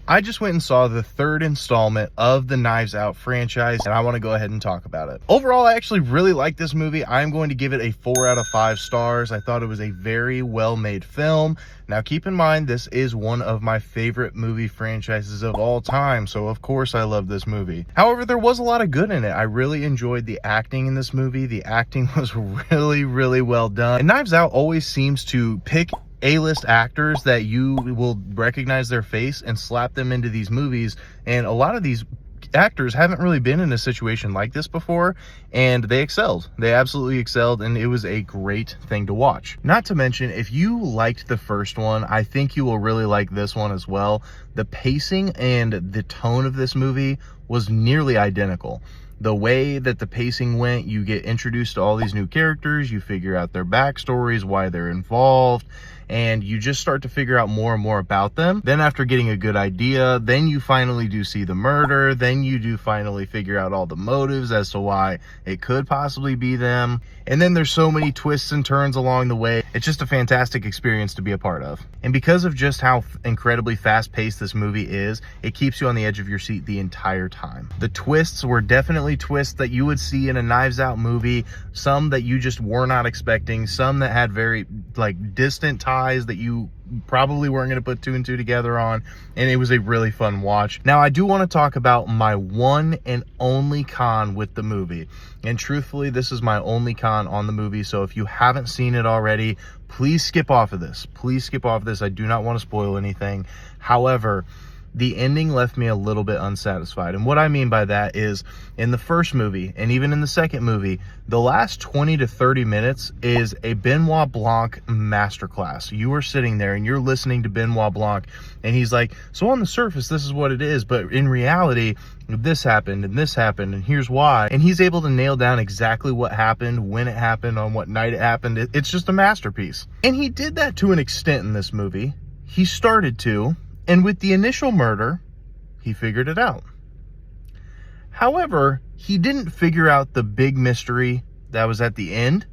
I just went and saw the third installment of the Knives Out franchise, and I want to go ahead and talk about it. Overall, I actually really like this movie. I'm going to give it a 4 out of 5 stars. I thought it was a very well-made film. Now, keep in mind, this is one of my favorite movie franchises of all time, so of course I love this movie. However, there was a lot of good in it. I really enjoyed the acting in this movie. The acting was really well done. And Knives Out always seems to pick A-list actors that you will recognize their face and slap them into these movies, and a lot of these actors haven't really been in a situation like this before, and they excelled. They absolutely excelled, and it was a great thing to watch. Not to mention, if you liked the first one, I think you will really like this one as well. The pacing and the tone of this movie was nearly identical. The way that the pacing went, you get introduced to all these new characters, you figure out their backstories, why they're involved, and you just start to figure out more and more about them. Then after getting a good idea, then you finally do see the murder, then you do finally figure out all the motives as to why it could possibly be them. And then there's so many twists and turns along the way. It's just a fantastic experience to be a part of. And because of just how incredibly fast-paced this movie is, it keeps you on the edge of your seat the entire time. The twists were definitely twists that you would see in a Knives Out movie, some that you just were not expecting, some that had very distant ties that you probably weren't going to put 2 and 2 together on, and it was a really fun watch. Now, I do want to talk about my one and only con with the movie, and truthfully, this is my only con on the movie, so if you haven't seen it already, please skip off of this. Please skip off of this. I do not want to spoil anything. However, the ending left me a little bit unsatisfied. And what I mean by that is, in the first movie, and even in the second movie, the last 20 to 30 minutes is a Benoit Blanc masterclass. You are sitting there and you're listening to Benoit Blanc, and he's like, so on the surface, this is what it is, but in reality, this happened, and here's why. And he's able to nail down exactly what happened, when it happened, on what night it happened. It's just a masterpiece. And he did that to an extent in this movie. He started to. And with the initial murder, he figured it out. However, he didn't figure out the big mystery that was at the end.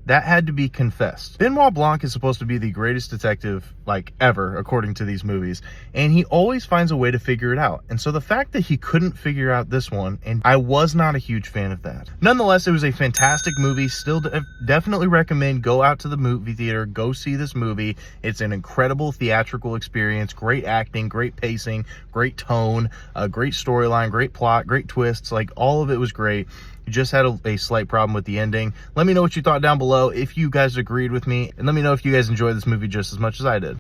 That had to be confessed. Benoit Blanc is supposed to be the greatest detective ever, according to these movies, and he always finds a way to figure it out. And so the fact that he couldn't figure out this one, and I was not a huge fan of that. Nonetheless, it was a fantastic movie. Still definitely recommend go out to the movie theater, go see this movie. It's an incredible theatrical experience, great acting, great pacing, great tone, a great storyline, great plot, great twists. All of it was great. Just had a slight problem with the ending. Let me know what you thought down below, if you guys agreed with me, and let me know if you guys enjoyed this movie just as much as I did.